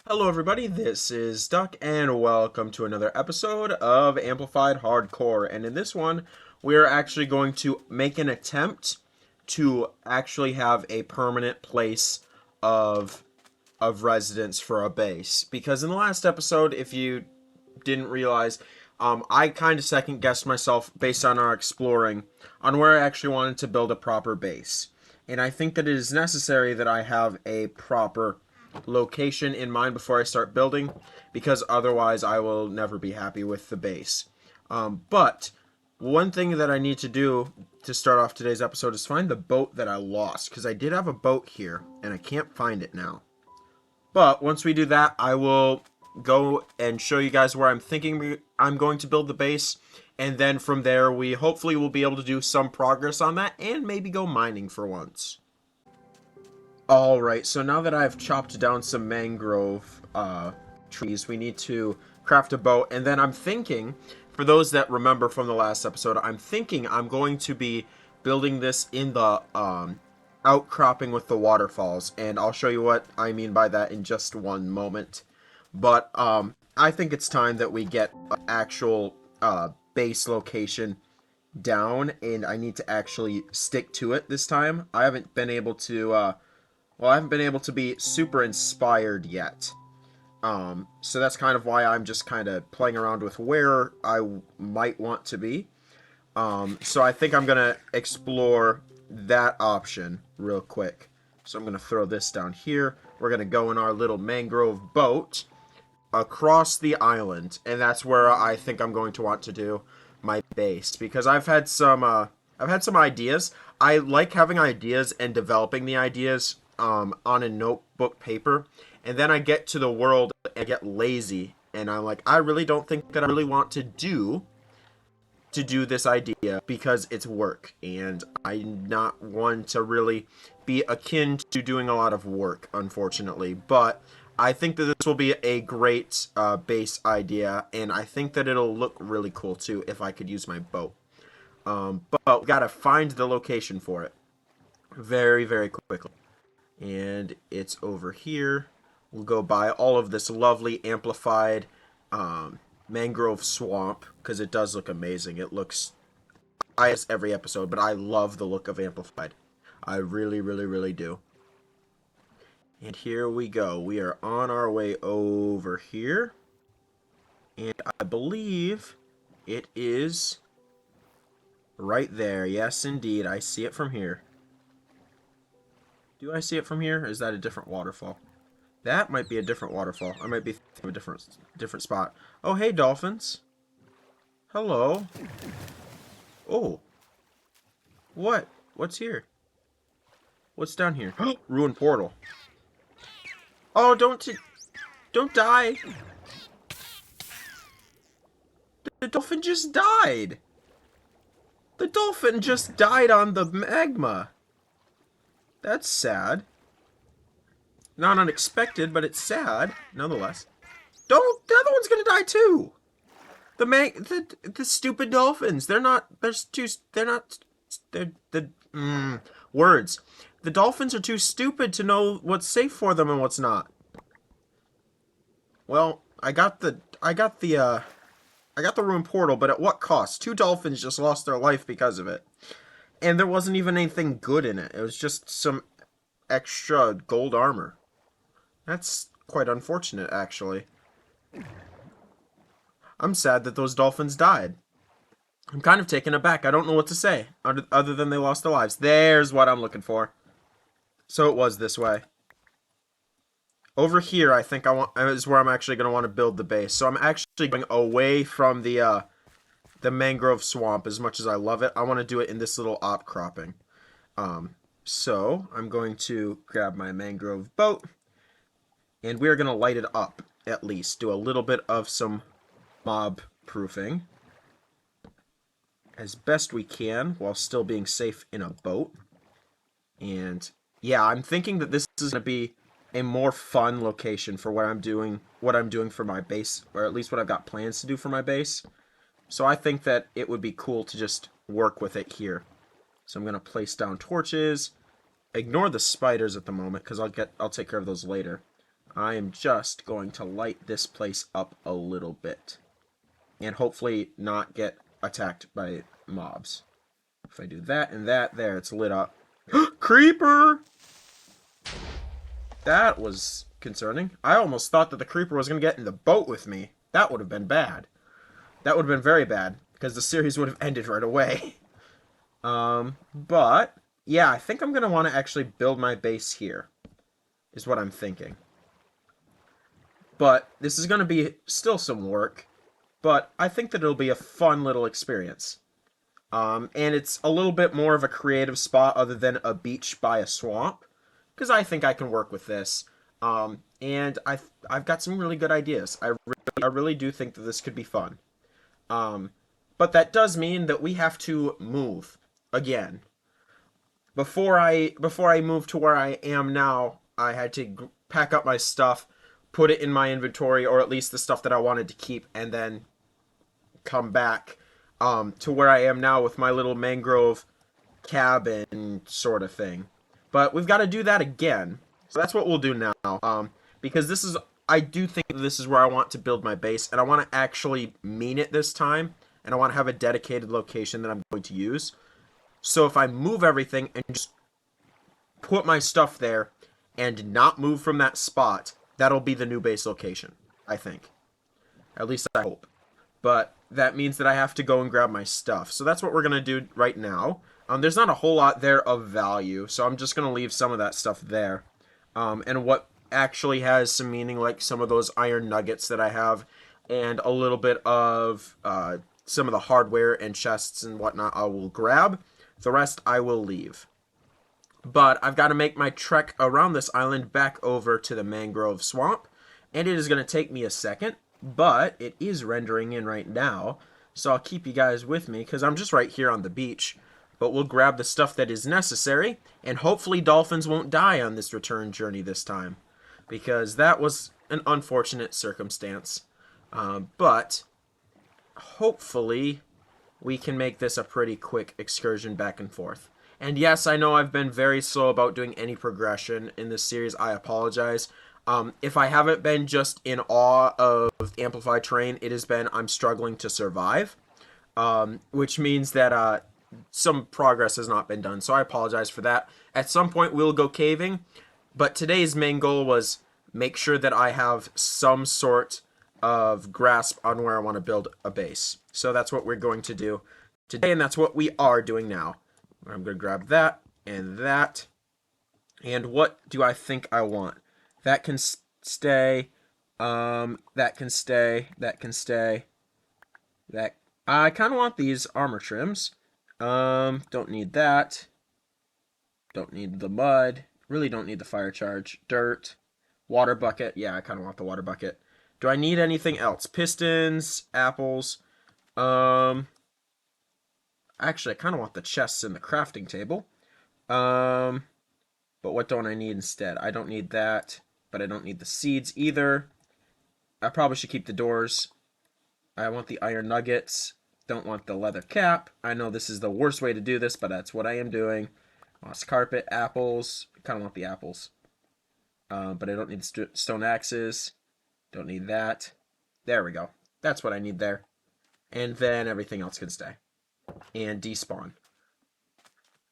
Hello everybody, this is Duck and welcome to another episode of Amplified Hardcore. And in this one, we're actually going to make an attempt to actually have a permanent place of residence for a base. Because in the last episode, if you didn't realize, I kind of second guessed myself based on our exploring on where I actually wanted to build a proper base. And I think that it is necessary that I have a proper location in mind before I start building, because otherwise I will never be happy with the base. But one thing that I need to do to start off today's episode is find the boat that I lost, because I did have a boat here and I can't find it now. But once we do that, I will go and show you guys where I'm thinking I'm going to build the base, and then from there we hopefully will be able to do some progress on that and maybe go mining for once. Alright, so now that I've chopped down some mangrove trees, we need to craft a boat, and then I'm thinking, for those that remember from the last episode, I'm thinking I'm going to be building this in the outcropping with the waterfalls, and I'll show you what I mean by that in just one moment. But I think it's time that we get an actual base location down, and I need to actually stick to it this time. I haven't been able to be super inspired yet. So that's kind of why I'm just kind of playing around with where I might want to be. So I think I'm going to explore that option real quick. So I'm going to throw this down here. We're going to go in our little mangrove boat across the island. And that's where I think I'm going to want to do my base. Because I've had some ideas. I like having ideas and developing the ideas on a notebook paper, and then I get to the world and get lazy, and I'm like, I really don't think that I really want to do this idea because it's work, and I'm not one to really be akin to doing a lot of work, unfortunately. But I think that this will be a great base idea, and I think that it'll look really cool too if I could use my boat. But we gotta find the location for it very, very quickly. And it's over here. We'll go by all of this lovely amplified mangrove swamp, because it does look amazing. It looks, I guess every episode, but I love the look of amplified. I really, really, really do. And here we go. We are on our way over here. And I believe it is right there. Yes, indeed. I see it from here. Do I see it from here? Or is that a different waterfall? That might be a different waterfall. I might be thinking of a different spot. Oh, hey, dolphins. Hello. Oh. What? What's here? What's down here? Ruined portal. Oh, don't die. The dolphin just died. The dolphin just died on the magma. That's sad. Not unexpected, but it's sad, nonetheless. Don't, the other one's gonna die too. The stupid dolphins. They're not. They're not. They're the words. The dolphins are too stupid to know what's safe for them and what's not. Well, I got the ruined portal, but at what cost? Two dolphins just lost their life because of it. And there wasn't even anything good in it. It was just some extra gold armor. That's quite unfortunate, actually. I'm sad that those dolphins died. I'm kind of taken aback. I don't know what to say, other than they lost their lives. There's what I'm looking for. So it was this way. Over here, I think is where I'm actually going to want to build the base. So I'm actually going away from the mangrove swamp. As much as I love it, I want to do it in this little outcropping. So I'm going to grab my mangrove boat, and we're going to light it up, at least. Do a little bit of some mob proofing as best we can while still being safe in a boat. And yeah, I'm thinking that this is going to be a more fun location for what I'm doing for my base, or at least what I've got plans to do for my base. So I think that it would be cool to just work with it here. So I'm going to place down torches. Ignore the spiders at the moment, because I'll take care of those later. I am just going to light this place up a little bit. And hopefully not get attacked by mobs. If I do that and that, there, it's lit up. Creeper! That was concerning. I almost thought that the creeper was going to get in the boat with me. That would have been bad. That would have been very bad, because the series would have ended right away. But, yeah, I think I'm going to want to actually build my base here, is what I'm thinking. But this is going to be still some work, but I think that it'll be a fun little experience. And it's a little bit more of a creative spot other than a beach by a swamp, because I think I can work with this. And I've got some really good ideas. I really do think that this could be fun. But that does mean that we have to move again. Before I moved to where I am now, I had to pack up my stuff, put it in my inventory, or at least the stuff that I wanted to keep, and then come back to where I am now with my little mangrove cabin sort of thing. But we've got to do that again. So that's what we'll do now. Because I do think this is where I want to build my base, and I want to actually mean it this time, and I want to have a dedicated location that I'm going to use. So if I move everything and just put my stuff there and not move from that spot, that'll be the new base location, I think. At least I hope. But that means that I have to go and grab my stuff. So that's what we're going to do right now. There's not a whole lot there of value, so I'm just going to leave some of that stuff there. And what actually has some meaning, like some of those iron nuggets that I have, and a little bit of some of the hardware and chests and whatnot, I will grab. The rest I will leave. But I've got to make my trek around this island back over to the mangrove swamp, and it is going to take me a second, but it is rendering in right now, so I'll keep you guys with me because I'm just right here on the beach. But we'll grab the stuff that is necessary, and hopefully dolphins won't die on this return journey this time, because that was an unfortunate circumstance. But hopefully we can make this a pretty quick excursion back and forth. And yes, I know I've been very slow about doing any progression in this series. I apologize. If I haven't been just in awe of Amplified Terrain, it has been I'm struggling to survive, which means that some progress has not been done. So I apologize for that. At some point, we'll go caving, but today's main goal was make sure that I have some sort of grasp on where I want to build a base. So that's what we're going to do today, and that's what we are doing now. I'm going to grab that and that. And what do I think I want? That can stay. That can stay. That can stay. That I kind of want these armor trims. Don't need that. Don't need the mud. Really don't need the fire charge. Dirt. Water bucket. Yeah, I kind of want the water bucket. Do I need anything else? Pistons, apples. Actually, I kind of want the chests and the crafting table. But what don't I need instead? I don't need that, but I don't need the seeds either. I probably should keep the doors. I want the iron nuggets. Don't want the leather cap. I know this is the worst way to do this, but that's what I am doing. Moss carpet, apples. I kind of want the apples. But I don't need stone axes. Don't need that. There we go. That's what I need there. And then everything else can stay. And despawn.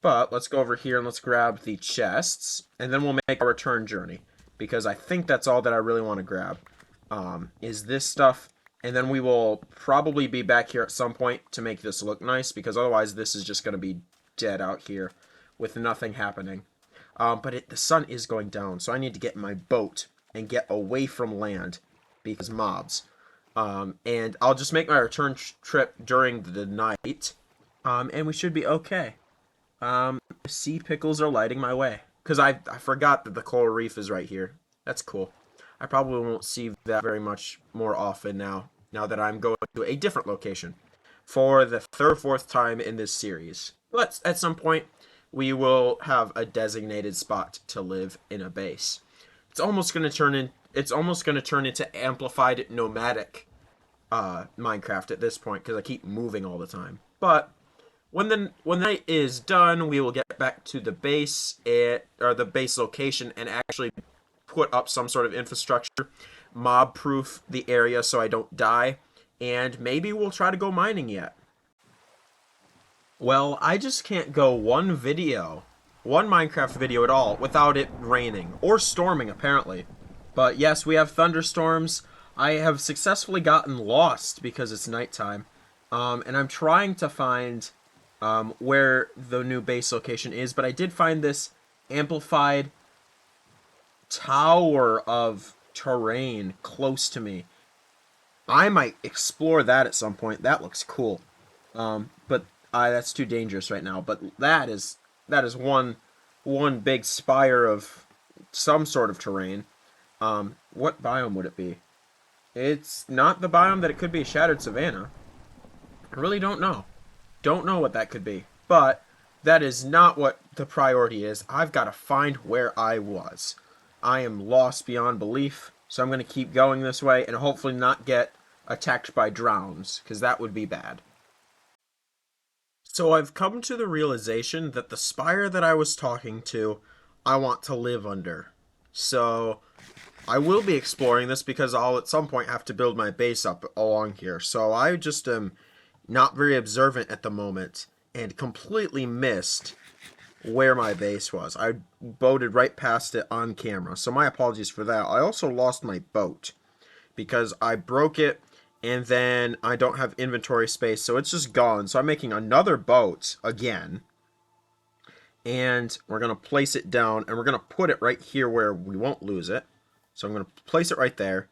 But let's go over here and let's grab the chests. And then we'll make a return journey. Because I think that's all that I really want to grab. Is this stuff. And then we will probably be back here at some point to make this look nice. Because otherwise this is just going to be dead out here. With nothing happening. But the sun is going down. So I need to get in my boat. And get away from land. Because mobs. And I'll just make my return trip during the night. And we should be okay. Sea pickles are lighting my way. Because I forgot that the coral reef is right here. That's cool. I probably won't see that very much more often now. Now that I'm going to a different location. For the third or fourth time in this series. But at some point, we will have a designated spot to live in a base. It's almost going to turn into amplified nomadic Minecraft at this point because I keep moving all the time. But when the night is done, we will get back to the base or the base location and actually put up some sort of infrastructure, mob-proof the area so I don't die, and maybe we'll try to go mining yet. Well, I just can't go one Minecraft video at all, without it raining, or storming, apparently. But yes, we have thunderstorms. I have successfully gotten lost because it's nighttime. And I'm trying to find where the new base location is, but I did find this amplified tower of terrain close to me. I might explore that at some point. That looks cool. But that's too dangerous right now. But that is one big spire of some sort of terrain. What biome would it be? It's not the biome that it could be, Shattered Savanna. I really don't know. Don't know what that could be. But that is not what the priority is. I've got to find where I was. I am lost beyond belief, so I'm going to keep going this way and hopefully not get attacked by drowns, because that would be bad. So I've come to the realization that the spire that I was talking to, I want to live under. So I will be exploring this because I'll at some point have to build my base up along here. So I just am not very observant at the moment and completely missed where my base was. I boated right past it on camera, so my apologies for that. I also lost my boat because I broke it and then I don't have inventory space, so it's just gone. So I'm making another boat again, and we're going to place it down, and we're going to put it right here where we won't lose it. So I'm going to place it right there,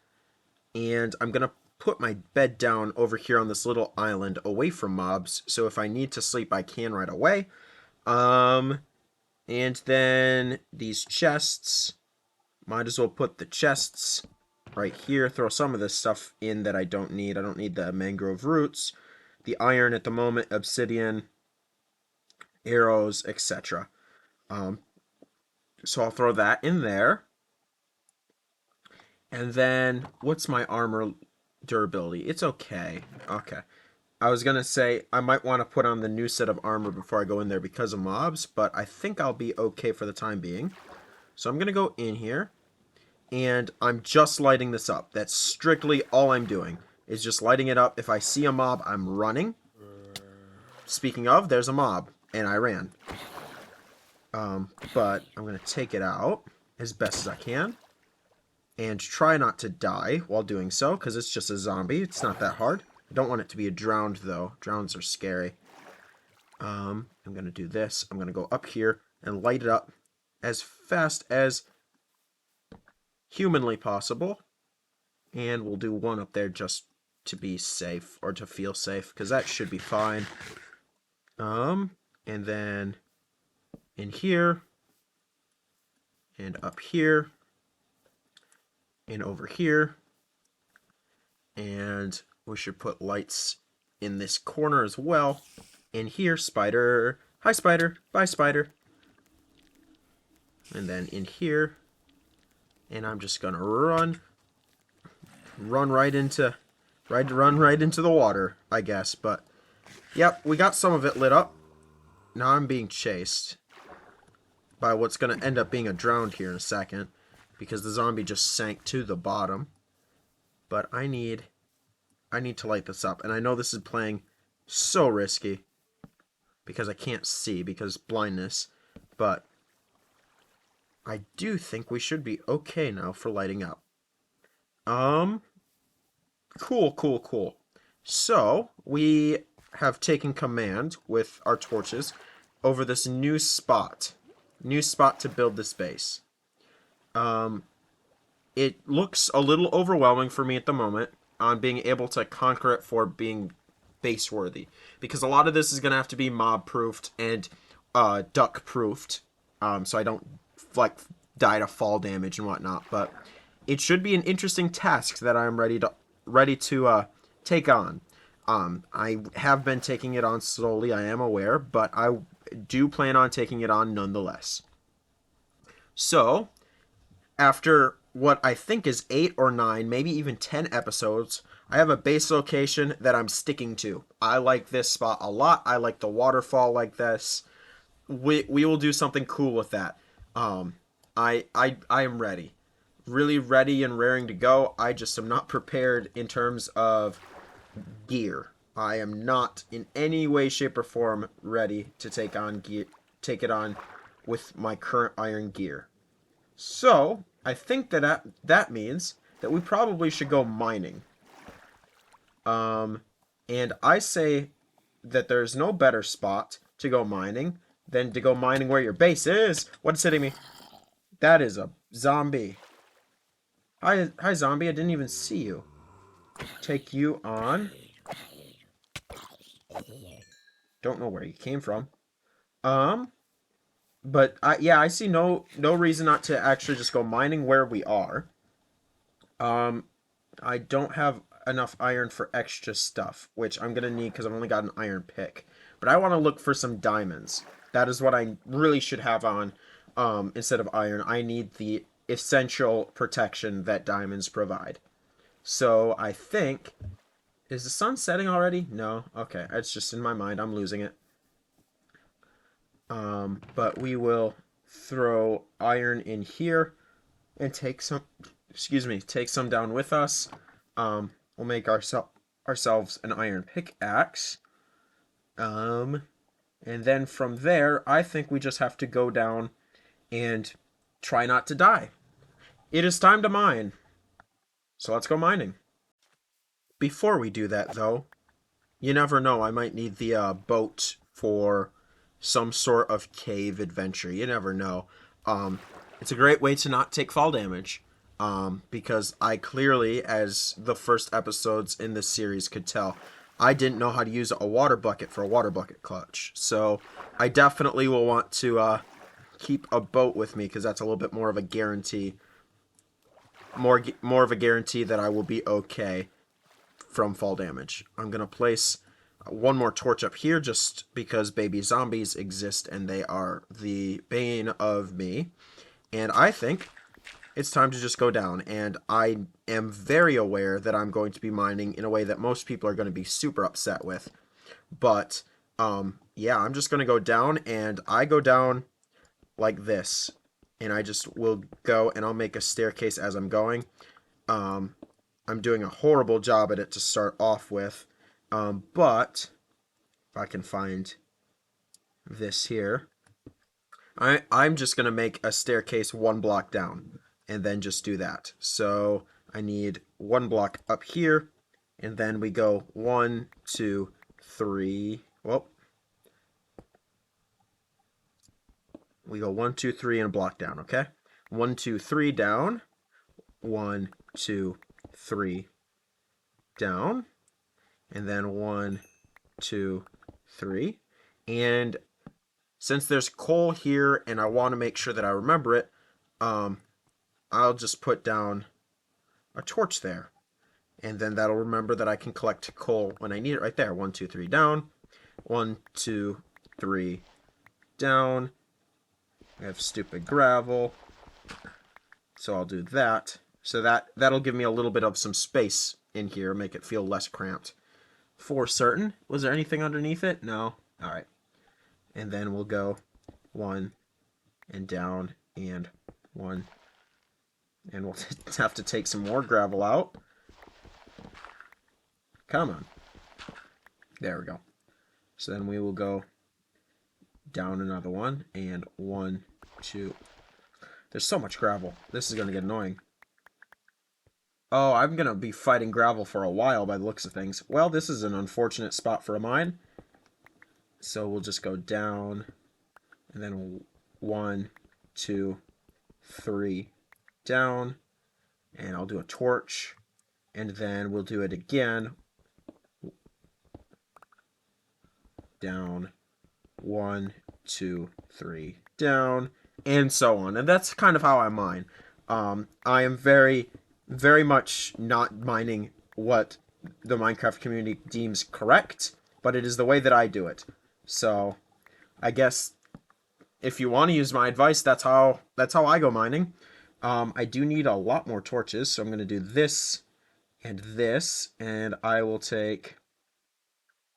and I'm going to put my bed down over here on this little island away from mobs, so if I need to sleep, I can right away. And then these chests, might as well put the chests right here, throw some of this stuff in that I don't need. I don't need the mangrove roots, the iron at the moment, obsidian, arrows, etc. So I'll throw that in there. And then, what's my armor durability? It's okay. Okay. I was going to say, I might want to put on the new set of armor before I go in there because of mobs, but I think I'll be okay for the time being. So I'm going to go in here, and I'm just lighting this up. That's strictly all I'm doing, is just lighting it up. If I see a mob, I'm running. Speaking of, there's a mob, and I ran. But I'm going to take it out as best as I can, and try not to die while doing so, because it's just a zombie. It's not that hard. I don't want it to be a drowned, though. Drowns are scary. I'm going to do this. I'm going to go up here and light it up as fast as humanly possible. And we'll do one up there just to be safe, or to feel safe, because that should be fine. And then in here, and up here, and over here, and we should put lights in this corner as well. In here, spider. Hi, spider. Bye, spider. And then in here, and I'm just gonna run right into the water, I guess. But yep, we got some of it lit up. Now I'm being chased by what's gonna end up being a drowned here in a second, because the zombie just sank to the bottom. But I need to light this up, and I know this is playing so risky because I can't see because blindness, but I do think we should be okay now for lighting up. Cool. So we have taken command with our torches over this new spot to build this base. It looks a little overwhelming for me at the moment on being able to conquer it for being base worthy, because a lot of this is going to have to be mob proofed and duck proofed, so I don't like die to fall damage and whatnot. But it should be an interesting task that I'm ready to take on. I have been taking it on slowly, I am aware, but I do plan on taking it on nonetheless. So after what I think is 8 or 9, maybe even 10 episodes, I have a base location that I'm sticking to. I like this spot a lot. I like the waterfall like this. We will do something cool with that. I am ready. really ready and raring to go. I just am not prepared in terms of gear. I am not in any way, shape, or form ready to take it on with my current iron gear. So I think that means that we probably should go mining. Um, and I say that there's no better spot to go mining than to go mining where your base is. What's hitting me? That is a zombie. Hi, zombie. I didn't even see you. Take you on. Don't know where you came from. Um, but yeah, I see no reason not to actually just go mining where we are. Um, I don't have enough iron for extra stuff, which I'm gonna need because I've only got an iron pick. But I want to look for some diamonds. That is what I really should have on instead of iron. I need the essential protection that diamonds provide. So I think, is the sun setting already? No. Okay, it's just in my mind. I'm losing it. But we will throw iron in here and take some, excuse me, take some down with us. We'll make ourselves an iron pickaxe. And then from there, I think we just have to go down and try not to die. It is time to mine. So let's go mining. Before we do that, though, you never know. I might need the boat for some sort of cave adventure. You never know. It's a great way to not take fall damage. Because I clearly, as the first episodes in this series could tell, I didn't know how to use a water bucket for a water bucket clutch. So I definitely will want to keep a boat with me because that's a little bit more of a guarantee. More of a guarantee that I will be okay from fall damage. I'm going to place one more torch up here just because baby zombies exist and they are the bane of me. And I think it's time to just go down. And I am very aware that I'm going to be mining in a way that most people are going to be super upset with. But, yeah, I'm just going to go down, and I go down like this. And I just will go, and I'll make a staircase as I'm going. I'm doing a horrible job at it to start off with. But if I can find this here, I'm just going to make a staircase one block down and then just do that. So I need one block up here, and then we go 1, 2, 3. Well, we go 1, 2, 3 and a block down, okay? 1, 2, 3 down. 1, 2, 3 down. And then 1, 2, 3. And since there's coal here and I want to make sure that I remember it, I'll just put down a torch there. And then that'll remember that I can collect coal when I need it right there. 1, 2, 3 down. 1, 2, 3 down. I have stupid gravel. So I'll do that. So that'll give me a little bit of some space in here, make it feel less cramped. For certain. Was there anything underneath it? No. Alright. And then we'll go 1 and down and 1. And we'll have to take some more gravel out. Come on. There we go. So then we will go down another 1 and 1, 2. There's so much gravel. This is going to get annoying. Oh, I'm going to be fighting gravel for a while by the looks of things. Well, this is an unfortunate spot for a mine. So we'll just go down and then 1, 2, 3 down. And I'll do a torch. And then we'll do it again. Down. 1, 2, 3 down. And so on. And that's kind of how I mine. I am very much not mining what the Minecraft community deems correct, but it is the way that I do it. So, I guess if you want to use my advice, that's how I go mining. I do need a lot more torches, so I'm going to do this, and I will take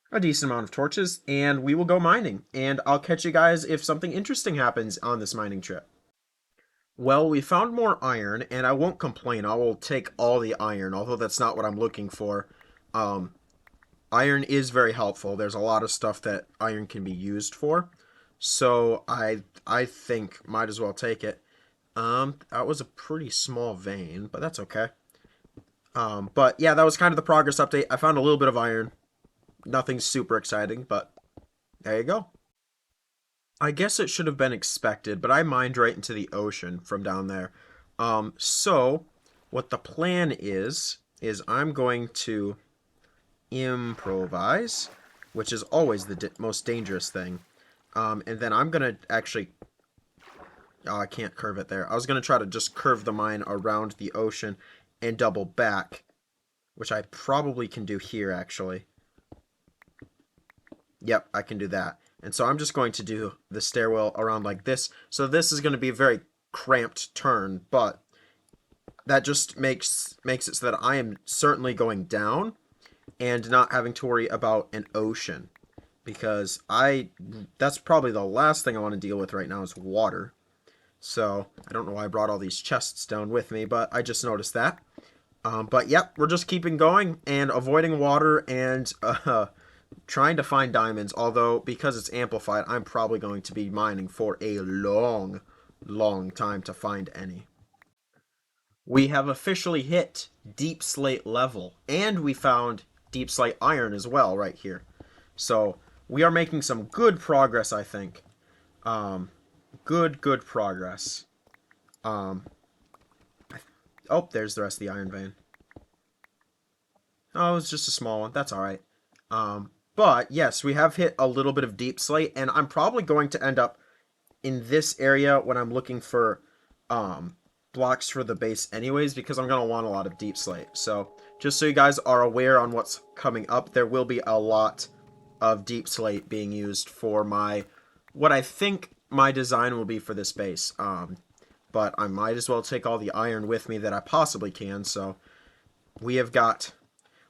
a decent amount of torches, and we will go mining. And I'll catch you guys if something interesting happens on this mining trip. Well, we found more iron, and I won't complain. I will take all the iron, although that's not what I'm looking for. Um, Iron is very helpful. There's a lot of stuff that iron can be used for. So I think might as well take it. That was a pretty small vein, but that's okay. But yeah, that was kind of the progress update. I found a little bit of iron. Nothing super exciting, but there you go. I guess it should have been expected, but I mined right into the ocean from down there. So what the plan is I'm going to improvise, which is always the most dangerous thing. And then I'm gonna actually, oh, I can't curve it there. I was gonna try to just curve the mine around the ocean and double back, which I probably can do here actually. Yep, I can do that. And so I'm just going to do the stairwell around like this. So this is going to be a very cramped turn, but that just makes it so that I am certainly going down and not having to worry about an ocean, because that's probably the last thing I want to deal with right now is water. So I don't know why I brought all these chests down with me, but I just noticed that. But yep, we're just keeping going and avoiding water and trying to find diamonds. Although because it's amplified, I'm probably going to be mining for a long, long time to find any. We have officially hit deep slate level, and we found deep slate iron as well right here. So we are making some good progress, I think. Good progress. Um, oh, there's the rest of the iron vein. Oh, it's just a small one. That's all right. But yes, we have hit a little bit of deep slate, and I'm probably going to end up in this area when I'm looking for blocks for the base anyways, because I'm going to want a lot of deep slate. So just so you guys are aware on what's coming up, there will be a lot of deep slate being used for what I think my design will be for this base. But I might as well take all the iron with me that I possibly can. So we've got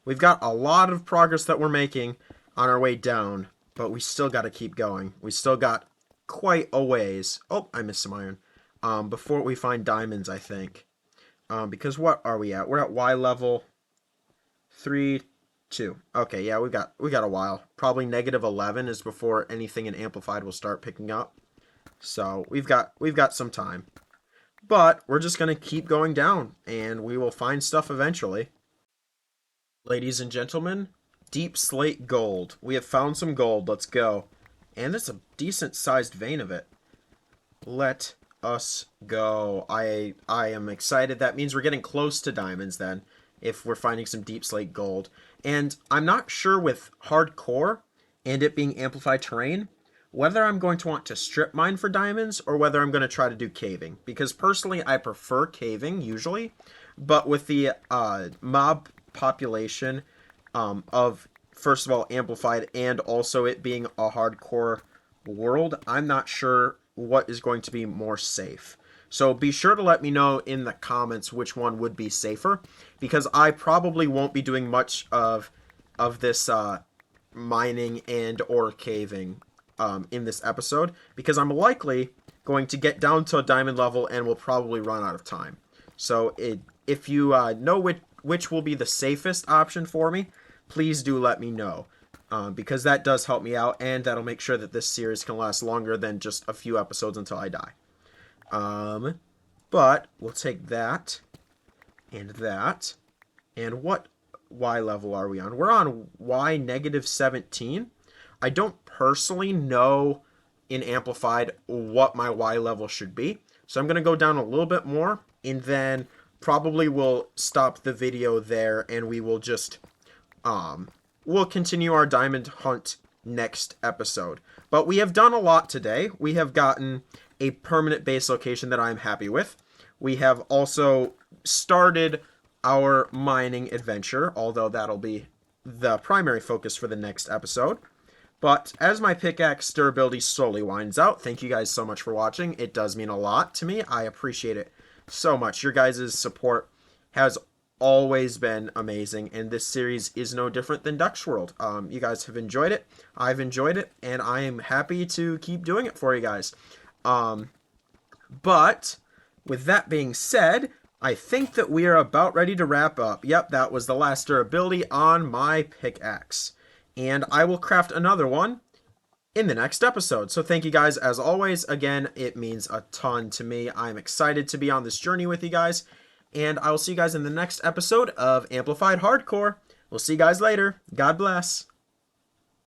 a lot of progress that we're making on our way down, but we still got to keep going. We still got quite a ways. Oh, I missed some iron. Before we find diamonds, I think. Because what are we at? We're at Y level 3, 2. Okay, yeah, we got a while. Probably -11 is before anything in amplified will start picking up. So we've got some time. But we're just gonna keep going down, and we will find stuff eventually. Ladies and gentlemen, deep slate gold. We have found some gold. Let's go. And it's a decent sized vein of it. Let us go. I am excited. That means we're getting close to diamonds then, if we're finding some deep slate gold. And I'm not sure with hardcore and it being amplified terrain whether I'm going to want to strip mine for diamonds or whether I'm going to try to do caving. Because personally, I prefer caving usually, but with the mob population of, first of all, amplified and also it being a hardcore world, I'm not sure what is going to be more safe. So be sure to let me know in the comments which one would be safer, because I probably won't be doing much of this mining and or caving in this episode, because I'm likely going to get down to a diamond level and will probably run out of time. So if you know which will be the safest option for me, please do let me know. Because that does help me out, and that'll make sure that this series can last longer than just a few episodes until I die. But we'll take that, and that, and what Y level are we on? We're on Y -17. I don't personally know in Amplified what my Y level should be, so I'm going to go down a little bit more, and then probably we'll stop the video there, and we will just we'll continue our diamond hunt next episode. But we have done a lot today. We have gotten a permanent base location that I'm happy with. We have also started our mining adventure, although that'll be the primary focus for the next episode. But as my pickaxe durability slowly winds out, thank you guys so much for watching. It does mean a lot to me. I appreciate it so much. Your guys' support has always been amazing, and this series is no different than Duck's World. You guys have enjoyed it, I've enjoyed it, and I am happy to keep doing it for you guys. But with that being said, I think that we are about ready to wrap up. Yep, that was the last durability on my pickaxe. And I will craft another one in the next episode. So thank you guys as always. Again, it means a ton to me. I'm excited to be on this journey with you guys. And I will see you guys in the next episode of Amplified Hardcore. We'll see you guys later. God bless.